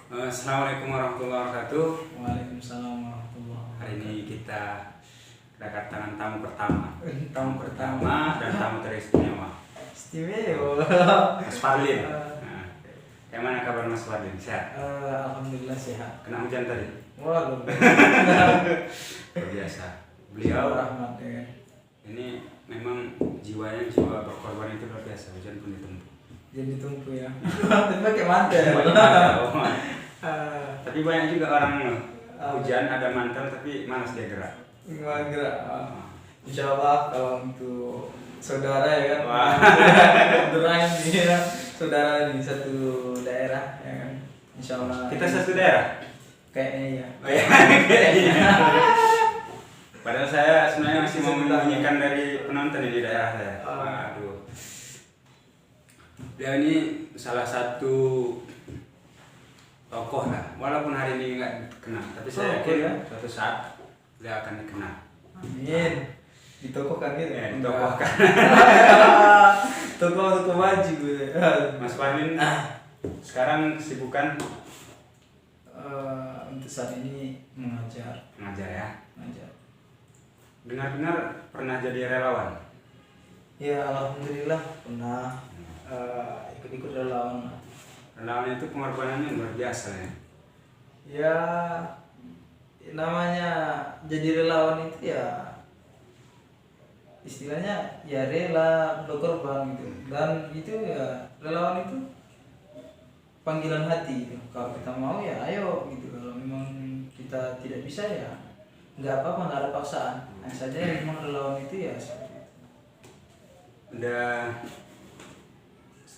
Assalamualaikum warahmatullahi wabarakatuh. Waalaikumsalam warahmatullahi Hari ini wabarakatuh. kita kedatangan tamu pertama. Tamu pertama Dan tamu teristimewa, istimewa. Mas Fadlin. Nah, yang mana kabar Mas Fadlin? Sehat? Alhamdulillah sehat. Kena hujan tadi? Waduh. Luar biasa. Beliau rahmat ya. ini memang jiwanya jiwa berkorban itu luar biasa. Hujan pun ditempuh. Jadi tumpu ya. Tapi pakai mantel. Tapi banyak juga orang hujan ada mantel tapi malas dia gerak. Gimana gerak? Insya Allah kalau untuk saudara ya kan. Wah. Kebetulan nih ya, saudara di satu daerah ya kan. Insya Allah. Kita satu daerah. Kayaknya ya. Oh ya, kayaknya. Padahal saya sebenarnya masih mau menyembunyikan dari penonton di daerah saya. Waduh. Dia ini salah satu tokoh lah, walaupun hari ini nggak dikenal, tapi saya Tokoh, yakin ya? suatu saat dia akan dikenal. Amin. Ditokohkan gitu. Ya, ditokohkan. Toko baju gitu. Mas Fadlin sekarang kesibukan Untuk saat ini mengajar. mengajar ya. Mengajar. Dengar-dengar pernah jadi relawan. Ya alhamdulillah pernah ikut-ikut relawan. Relawan itu pengorbanannya luar biasa ya. Ya namanya jadi relawan itu ya istilahnya ya rela berkorban gitu, dan itu ya relawan itu panggilan hati gitu. Kalau kita mau ya ayo gitu, kalau memang kita tidak bisa ya nggak apa-apa, nggak ada paksaan. Hanya saja memang relawan itu ya seperti itu. Udah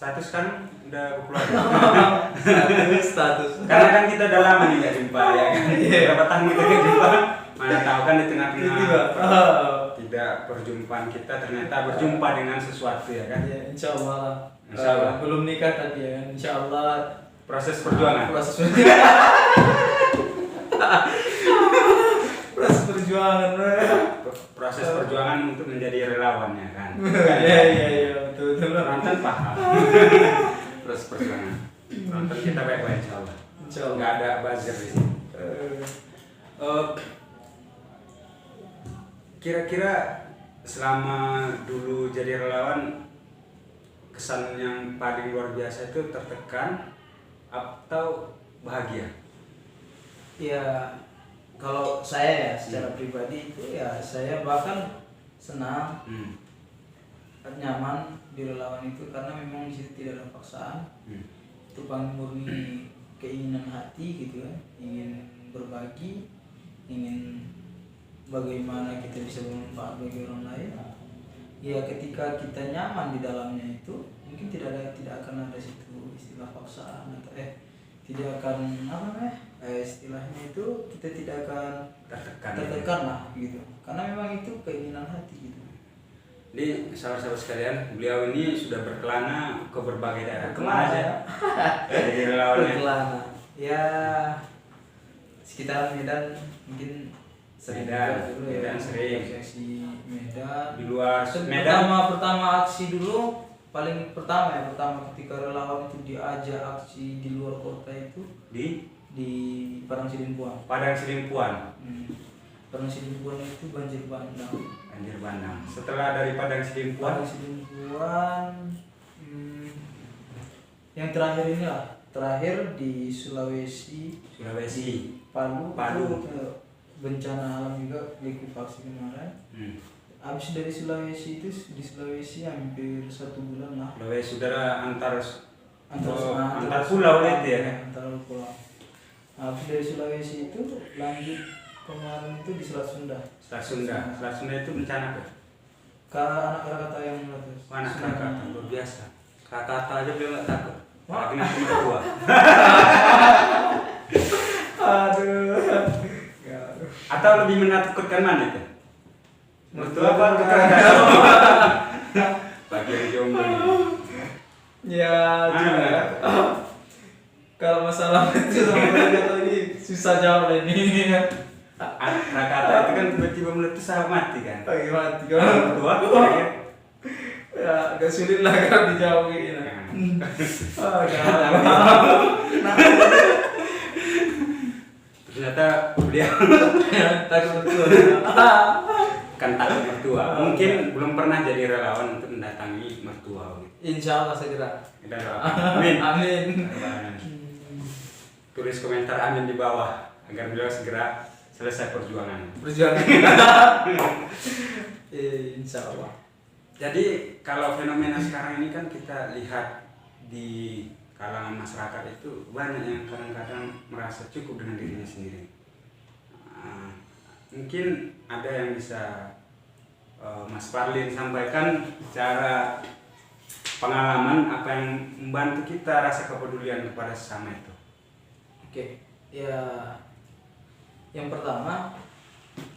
status kan udah berkeluarga. status Karena kan kita udah lama nih nggak jumpa ya kan. Berapa tahun kita nggak jumpa, mana tahu kan di tengah-tengah tidak perjumpaan kita ternyata berjumpa dengan sesuatu ya kan. Ya, insya Allah. Insya Allah. Belum nikah tadi ya kan. Insya Allah Proses perjuangan. proses proses perjuangan. Proses perjuangan untuk menjadi relawan ya kan. Iya betul Penonton paham. Proses perjuangan. Penonton kita baik-baik insya Allah. Insya Allah. Nggak ada buzzer di sini. Kira-kira selama dulu jadi relawan, kesan yang paling luar biasa itu tertekan atau bahagia? Ya kalau saya ya secara pribadi itu ya saya bahkan senang, nyaman di relawan itu karena memang di situ tidak ada paksaan. Itu paling murni keinginan hati gitu ya, ingin berbagi, ingin bagaimana kita bisa bermanfaat bagi orang lain. Ya ketika kita nyaman di dalamnya itu mungkin tidak akan ada situ istilah paksaan atau tidak akan istilahnya itu kita tidak akan tertekan lah gitu, karena memang itu keinginan hati gitu. Jadi sahabat-sahabat sekalian, beliau ini sudah berkelana ke berbagai daerah. Kemana aja? Jadi relawannya. Berkelana ya sekitar Medan mungkin sering Medan, juga dulu Medan ya, sering. aksi Medan. Di luar Medan. Pertama aksi dulu paling pertama ketika relawan itu diajak aksi di luar kota itu di Padang Sidimpuan. Padang Sidimpuan. Padang Sidimpuan itu banjir bandang. Banjir bandang. Setelah dari Padang Sidimpuan, yang terakhir ini lah, terakhir di Sulawesi. Palu. Itu bencana alam juga, likuifaksi kemarin. Habis dari Sulawesi itu di Sulawesi hampir 1 bulan lah. Sulawesi saudara antar Antar pulau itu ya. Antar pulau. Habis dari Sulawesi itu lanjut kemarin itu di Selat Sunda. Selat Sunda itu bencana apa? Ke anak Krakatau yang meletus. Anak Krakatau luar biasa. Krakatau aja beliau nggak takut. Lagi nanti berdua. Aduh. Atau lebih menakutkan mana itu? Mertua apa ke Krakatau? Bagi yang jomblo ini. Ya, kalau masalah itu sama Krakatau ini susah jawab ini. Krakatau itu kan tiba-tiba meletus sama mati kan? Mati Mertua ya. Ya, agak sulit lah kalau dijawab ini. dia. Takut betul. Kan takut mertua. Mungkin belum pernah jadi relawan untuk mendatangi mertua. Insya Allah segera. Kita doakan. Amin. Amin. Tulis komentar amin di bawah agar beliau segera selesai perjuangan. Insya Allah. Jadi kalau fenomena sekarang ini kan kita lihat di kalangan masyarakat itu banyak yang kadang-kadang merasa cukup dengan dirinya sendiri. Mungkin ada yang bisa Mas Parlin sampaikan secara pengalaman apa yang membantu kita rasa kepedulian kepada sesama itu. Oke, ya yang pertama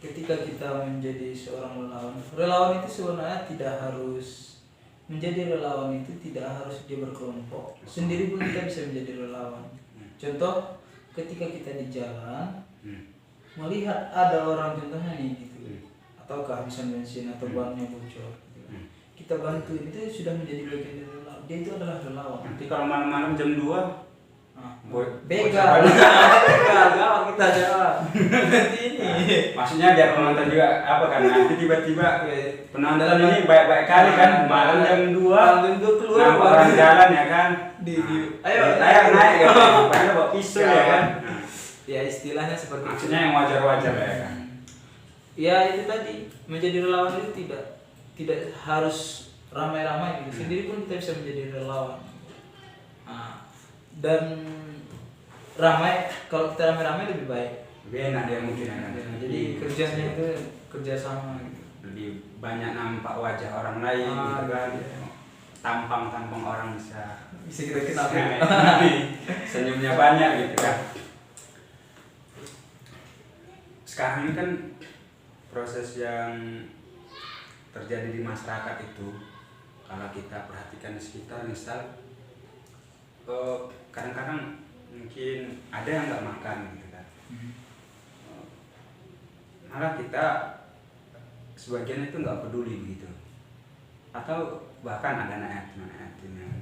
ketika kita menjadi seorang relawan itu sebenarnya tidak harus menjadi relawan, itu tidak harus dia berkelompok, sendiri pun kita bisa menjadi relawan. Contoh ketika kita di jalan melihat ada orang contohnya nih gitu, atau kehabisan bensin atau bannya bocor gitu. Kita bantu, itu sudah menjadi bagian dari relawan. Dia itu adalah relawan. Nanti kalau malam-malam jam 2 begal kita jawab. Nanti ini maksudnya biar penonton juga apa kan, nanti tiba-tiba penonton ini baik-baik kali kan malam jam 2 keluar orang jalan ya kan, ayo naik ya padahal bawa pisau ya kan. Ya istilahnya seperti maksudnya yang wajar-wajar ya kan. Ya itu tadi, menjadi relawan itu tidak harus ramai-ramai gitu. Sendiri pun kita bisa menjadi relawan. Dan ramai, kalau kita ramai-ramai lebih baik, lebih enak dia mungkin ya kan. Jadi kerjanya itu kerjasama gitu. Lebih banyak nampak wajah orang lain gitu kan. Tampang-tampang orang bisa kita kenal. Senyumnya banyak gitu kan. Sekarang ini kan proses yang terjadi di masyarakat itu, kalau kita perhatikan di sekitar, misal kadang-kadang mungkin ada yang nggak makan gitu kan. Malah kita sebagian itu nggak peduli gitu, atau bahkan ada anak yatim yang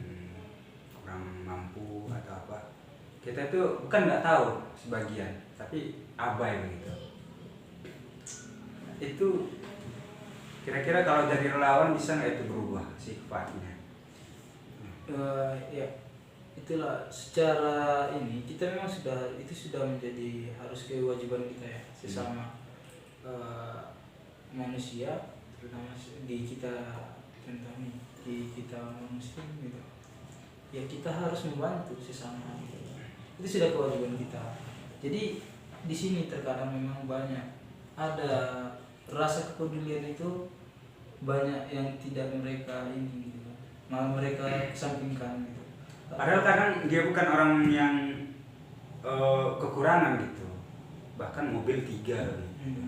kurang mampu atau apa, kita itu bukan nggak tahu sebagian, tapi abai begitu. Itu kira-kira kalau jadi relawan bisa nggak itu berubah sifatnya? Ya itulah, secara ini kita memang sudah menjadi harus kewajiban kita ya sesama manusia, terutama di kita contoh nih di kita muslim gitu ya, kita harus membantu sesama gitu. Itu sudah kewajiban kita. Jadi di sini terkadang memang banyak ada rasa kepedulian itu, banyak yang tidak mereka ini gitu, malah mereka kesampingkan gitu. Padahal kadang dia bukan orang yang kekurangan gitu, bahkan mobil 3 gitu.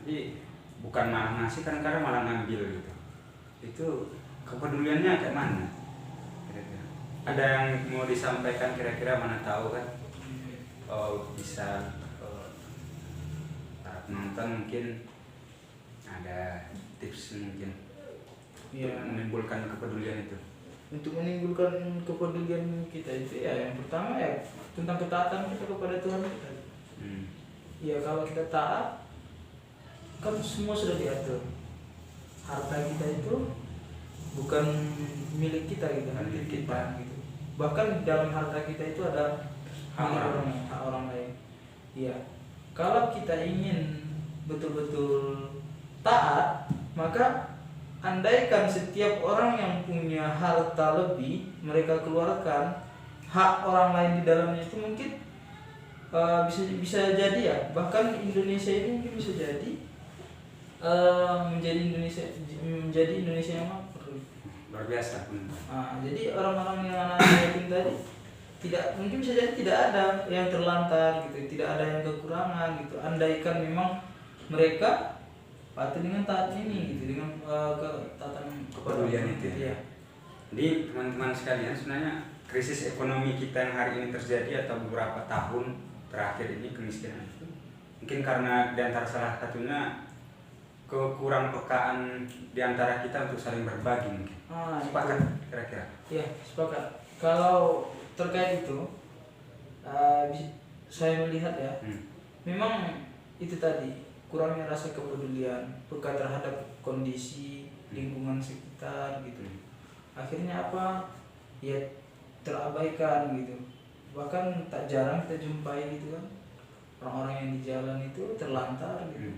Jadi bukan malah ngasih, kadang-kadang malah ngambil gitu. Itu kepeduliannya kayak mana? Kira-kira ada yang mau disampaikan kira-kira, mana tahu kan? Bisa para penonton mungkin ada tips mungkin Ya, untuk menimbulkan kepedulian itu. untuk menimbulkan kepedulian kita itu ya yang pertama ya tentang ketaatan kita kepada Tuhan kita. Ya kalau kita taat kan semua sudah diatur. Harta kita itu bukan milik kita gitu, milik kita gitu. Bahkan dalam harta kita itu ada hak orang lain. Iya. Kalau kita ingin betul-betul taat, maka andaikan setiap orang yang punya harta lebih mereka keluarkan, hak orang lain di dalamnya itu mungkin bisa jadi ya, bahkan Indonesia ini mungkin bisa jadi menjadi Indonesia yang makmur. Luar biasa. Jadi orang-orang yang anak-anak yatim tadi mungkin bisa jadi tidak ada yang terlantar gitu, tidak ada yang kekurangan gitu. Andaikan memang mereka patuh dengan taat ini gitu, dengan ketaatan kepedulian itu ya. Jadi teman-teman sekalian, sebenarnya krisis ekonomi kita yang hari ini terjadi atau beberapa tahun terakhir ini, kemiskinan itu mungkin karena diantara salah satunya kekurangpekaan diantara kita untuk saling berbagi mungkin. Sepakat kira-kira? Iya, sepakat. Kalau terkait itu saya melihat ya, memang itu tadi kurangnya rasa kepedulian peka terhadap kondisi lingkungan sekitar gitu. Akhirnya apa? Ya terabaikan gitu. Bahkan tak jarang kita jumpai gitu kan orang-orang yang di jalan itu terlantar gitu.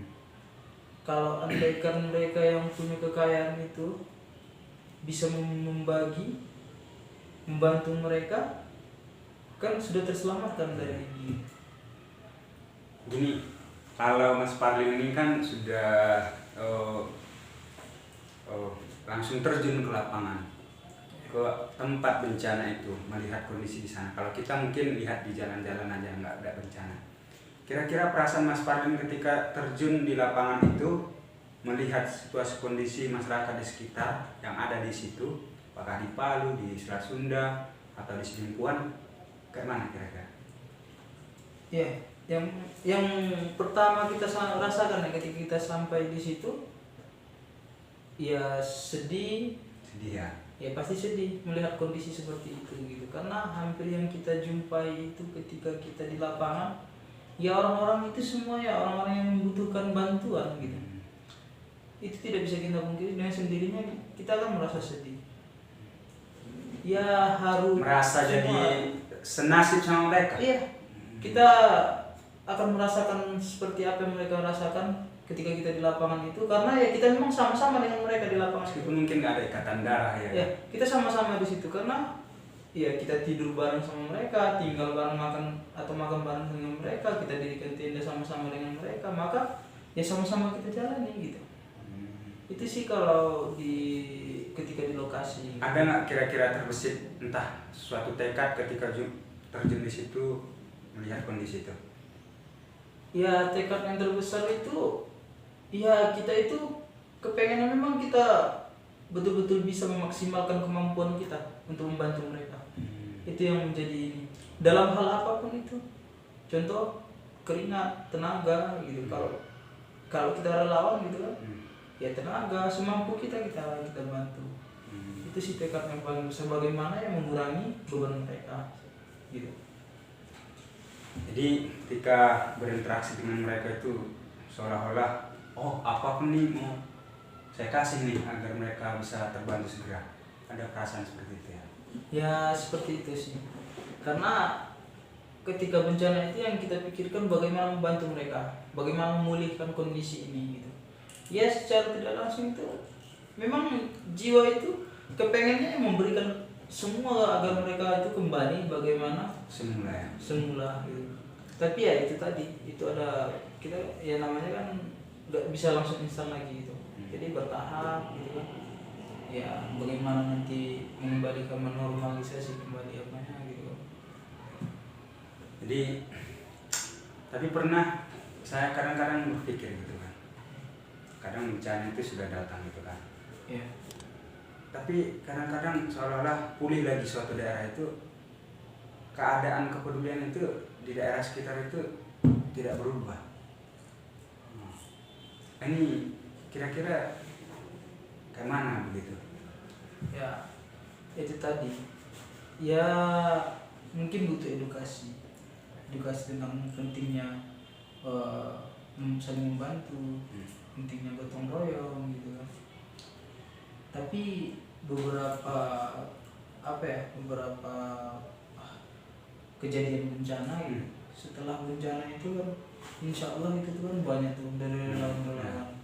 Kalau andaikan mereka yang punya kekayaan itu bisa membantu mereka, kan sudah terselamatkan dari ini. Gini, kalau Mas Parlin ini kan sudah langsung terjun ke lapangan, ke tempat bencana itu, melihat kondisi di sana. Kalau kita mungkin lihat di jalan-jalan aja nggak ada bencana. Kira-kira perasaan Mas Parlin ketika terjun di lapangan itu, melihat situasi kondisi masyarakat di sekitar yang ada di situ, apakah di Palu, di Selat Sunda, atau di Selingkuhan, kayak mana kira-kira? Ya, yang pertama kita rasakan ketika kita sampai di situ, ya sedih ya. Ya pasti sedih melihat kondisi seperti itu gitu. Karena hampir yang kita jumpai itu ketika kita di lapangan, ya orang-orang itu semua ya orang-orang yang membutuhkan bantuan gitu. Itu tidak bisa kita mungkiri, dengan sendirinya kita akan merasa sedih. Ya harus merasa jadi senasib sama mereka. Iya, kita akan merasakan seperti apa yang mereka rasakan ketika kita di lapangan itu, karena ya kita memang sama-sama dengan mereka di lapangan. Meskipun mungkin nggak ada ikatan darah ya. Ya, kita sama-sama di situ karena ya kita tidur bareng sama mereka, tinggal bareng, makan bareng dengan mereka, kita dirikan tenda sama-sama dengan mereka, maka ya sama-sama kita jalani gitu. Itu sih kalau ketika di lokasi. Ada nggak kira-kira terbesit entah suatu tekad ketika terjun di situ melihat kondisi itu? Ya tekad yang terbesar itu, ya kita itu kepengennya memang kita betul-betul bisa memaksimalkan kemampuan kita untuk membantu mereka. Itu yang menjadi ini. Dalam hal apapun itu. Contoh keringat, tenaga gitu. Kalau kita relawan gitu kan. Ya tenaga semampu kita bantu. Itu sih tekad yang paling besar, bagaimana yang mengurangi beban mereka gitu. Jadi ketika berinteraksi dengan mereka itu seolah-olah apapun nih mau saya kasih nih agar mereka bisa terbantu segera. Ada perasaan seperti itu ya? Ya seperti itu sih. Karena ketika bencana itu yang kita pikirkan bagaimana membantu mereka, bagaimana memulihkan kondisi ini gitu. Ya secara tidak langsung itu memang jiwa itu kepengennya memberikan semua agar mereka itu kembali bagaimana semula gitu. Tapi ya itu tadi, itu ada kita ya namanya kan nggak bisa langsung instan lagi gitu. Jadi bertahap gitu kan. Ya bagaimana nanti mengembalikan, menormalisasi kembali apanya gitu. Jadi tapi pernah saya kadang-kadang berpikir gitu kan. Kadang bencana itu sudah datang gitu kan. Ya. Tapi kadang-kadang seolah-olah pulih lagi suatu daerah itu, keadaan kepedulian itu di daerah sekitar itu tidak berubah. Ini kira-kira kayak mana begitu? Ya itu tadi. Ya mungkin butuh edukasi tentang pentingnya saling membantu, pentingnya gotong royong gitu kan. Tapi beberapa kejadian bencana gitu. Setelah bencana itu kan insya Allah itu kan banyak tuh dari relawan-relawan,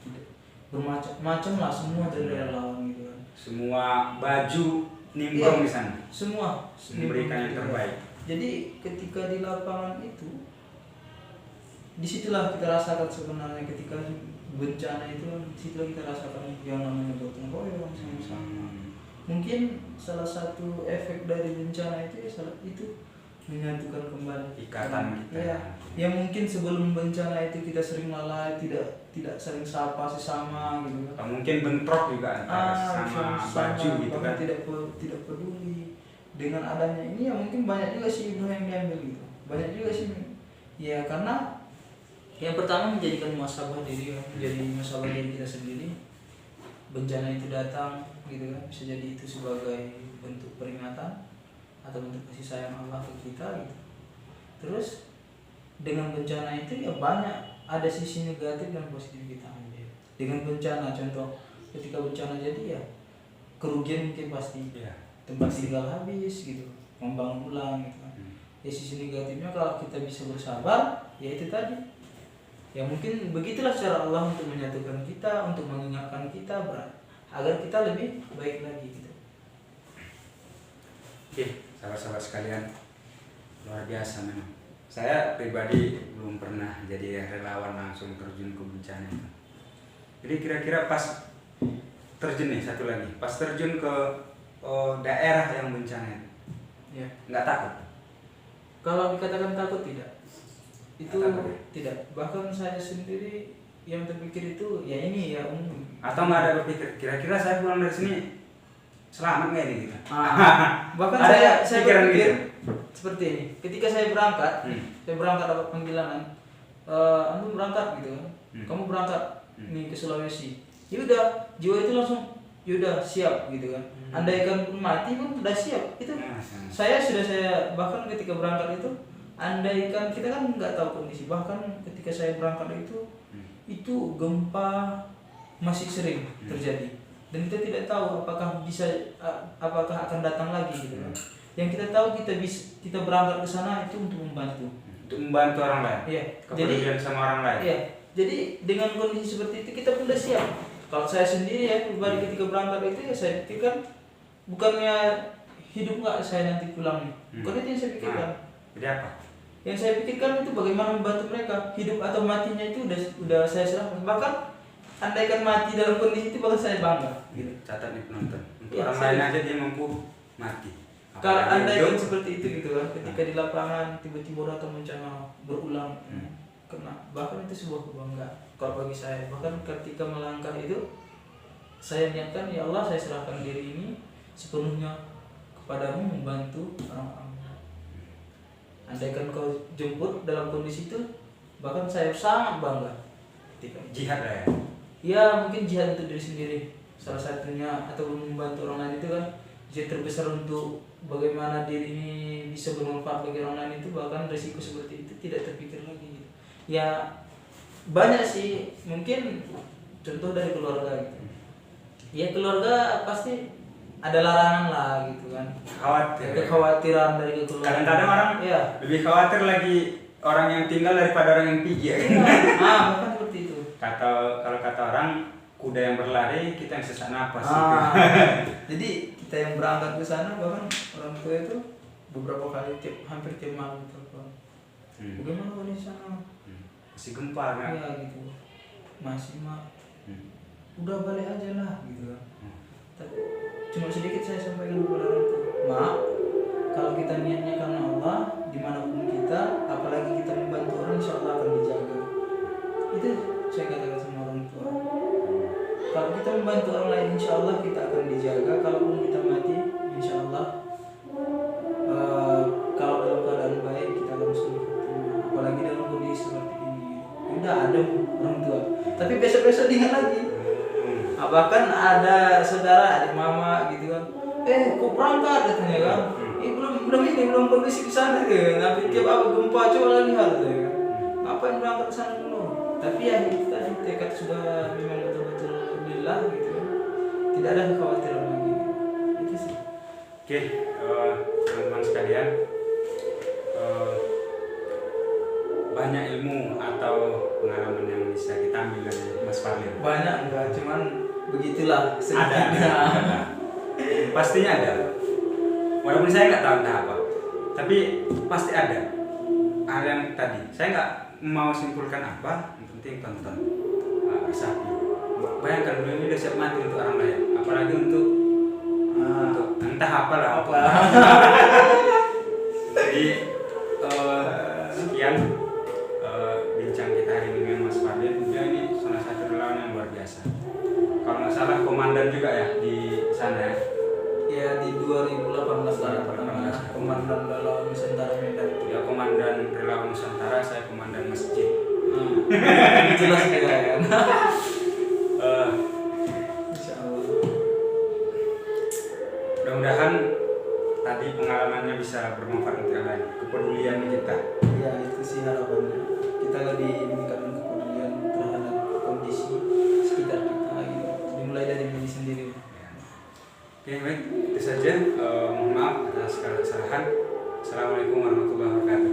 bermacam-macam lah semua dari relawan gitu kan. Semua baju nimbrung di sana. Semua memberikan yang terbaik. Jadi ketika di lapangan itu, disitulah kita rasakan sebenarnya ketika bencana itu, disitulah kita rasakan yang namanya gotong royong sama-sama. Mungkin salah satu efek dari bencana itu itu menyatukan kembali ikatan kita. Ya, yang mungkin sebelum bencana itu kita sering lalai, tidak saling sapa sesama gitu kan. Mungkin bentrok juga antara sama baju gitu kan. Tidak peduli. Dengan adanya ini ya mungkin banyak juga sih hibah yang diambil gitu. Banyak juga sih. Ya karena yang pertama menjadikan muhasabah diri, menjadi muhasabah diri kita sendiri. Bencana itu datang gitu kan, bisa jadi itu sebagai bentuk peringatan atau bentuk kasih sayang Allah ke kita gitu. Terus dengan bencana itu ya banyak ada sisi negatif dan positif kita ambil. Dengan bencana, contoh ketika bencana jadi ya kerugian mungkin pasti, tempat tinggal habis gitu, membangun ulang gitu kan. Ya sisi negatifnya kalau kita bisa bersabar, ya itu tadi. Ya mungkin begitulah cara Allah untuk menyatukan kita, untuk mengingatkan kita agar kita lebih baik lagi gitu. Oke, sahabat-sahabat sekalian, luar biasa memang. Saya pribadi belum pernah jadi relawan langsung terjun ke bencana itu. Jadi kira-kira pas terjun nih, satu lagi, pas terjun ke daerah yang bencana itu, Ya. nggak takut? Kalau dikatakan takut tidak, itu Takut ya? tidak. Bahkan saya sendiri yang terpikir itu ya ini ya umum. Atau nggak ada berpikir, kira-kira saya pulang dari sini selamat nggak ini gitu? Bahkan Ada saya pikiran berpikir gitu? seperti ini. Ketika saya berangkat, saya berangkat dapat panggilan, antum berangkat gitu kan, kamu berangkat nih ke Sulawesi. Yaudah, jiwa itu langsung yaudah siap gitu kan. Andaikan pun mati pun sudah siap. Itu saya bahkan ketika berangkat andaikan kita kan nggak tahu kondisi, bahkan ketika saya berangkat itu gempa masih sering terjadi dan kita tidak tahu apakah akan datang lagi gitu kan. Yang kita tahu kita berangkat ke sana itu untuk membantu orang lain. Iya. Kepedulian sama orang lain. Iya. Jadi dengan kondisi seperti itu kita pun sudah siap. Kalau saya sendiri ya pribadi ketika berangkat itu ya saya pikirkan bukannya hidup nggak saya nanti pulang nih. Bukan itu yang saya pikirkan. Jadi apa? Yang saya pikirkan itu bagaimana membantu mereka, hidup atau matinya itu udah saya serahkan. Bahkan andaikan mati dalam kondisi itu bahkan saya bangga. Gitu. Catat nih penonton. Untuk Ya, orang lain aja dia mampu mati. Kalau Apalagi andaikan hidup. seperti itu gitu kan, ketika di lapangan tiba-tiba datang bencana berulang, kena, bahkan itu sebuah kebanggaan. Kalau bagi saya, bahkan ketika melangkah itu, saya niatkan ya Allah saya serahkan diri ini sepenuhnya kepadamu membantu orang-orang. Andaikan kau jemput dalam kondisi itu, bahkan saya sangat bangga. Jihad lah ya. Ya mungkin jihad untuk diri sendiri salah satunya, atau membantu orang lain itu kan jihad terbesar untuk bagaimana diri ini bisa bermanfaat bagi orang lain itu, bahkan risiko seperti itu tidak terpikir lagi gitu. Ya banyak sih, mungkin contoh dari keluarga gitu. Ya keluarga pasti ada larangan lah gitu kan. Khawatir. Kekhawatiran dari keluarga. Kadang-kadang orang ya lebih khawatir lagi orang yang tinggal daripada orang yang pergi ya. Bahkan seperti itu. Kalau kata orang, kuda yang berlari, kita yang sesak napas. Jadi kita yang berangkat ke sana, bahkan orang tua itu beberapa kali hampir tiap malam telepon. Bagaimana kondisi sana? Masih gempa kan? Ya gitu. Masih udah balik aja lah gitu kan. Tapi cuma sedikit saya sampaikan kepada orang tua. Mak, kalau kita niatnya karena Allah, dimanapun kita, apalagi kita membantu orang, insya Allah akan dijaga. Itu saya katakan sama orang tua. Kalau kita membantu orang lain, insya Allah kita akan dijaga. Kalaupun kita mati, insya Allah kalau dalam keadaan baik kita akan selalu berterima. Apalagi dalam kondisi seperti ini. Udah ada orang tua. Tapi besok-besok diingat lagi. Bahkan ada saudara, adik mama gitu kan. Kok berangkat katanya kan? Belum kondisi ke sana gitu. Nanti tiap gempa coba lihat gitu kan. Ngapain berangkat ke sana dulu? Tapi ya itu tadi tekad sudah memang betul-betul lillah gitu kan. Tidak ada kekhawatiran lagi. Itu sih. Oke, teman-teman sekalian, banyak ilmu atau pengalaman yang bisa kita ambil dari Mas Fadlil. Banyak enggak, cuman begitulah Ada. Pastinya ada. Walaupun saya nggak tahu entah apa, tapi pasti ada. Hal yang tadi saya nggak mau simpulkan apa, yang penting tonton, resapi. Bayangkan dulu ini udah siap mati untuk orang lain, apalagi untuk entah apalah. Jadi sekian bincang kita hari ini dengan Mas Fadlil. Dia ini salah satu relawan yang luar biasa. Kalau nggak salah komandan juga ya di sana ya. Ya di 2018 komandan relawan Nusantara Medan. Ya komandan relawan Nusantara, saya komandan masjid. Jelas kita kan. Insya Allah. Mudah-mudahan tadi pengalamannya bisa bermanfaat untuk yang lain. Kepedulian kita. Ya itu sih harapannya. Kita lebih meningkatkan kepedulian Oke, baik, itu saja. Mohon maaf atas segala kesalahan. Assalamualaikum warahmatullahi wabarakatuh.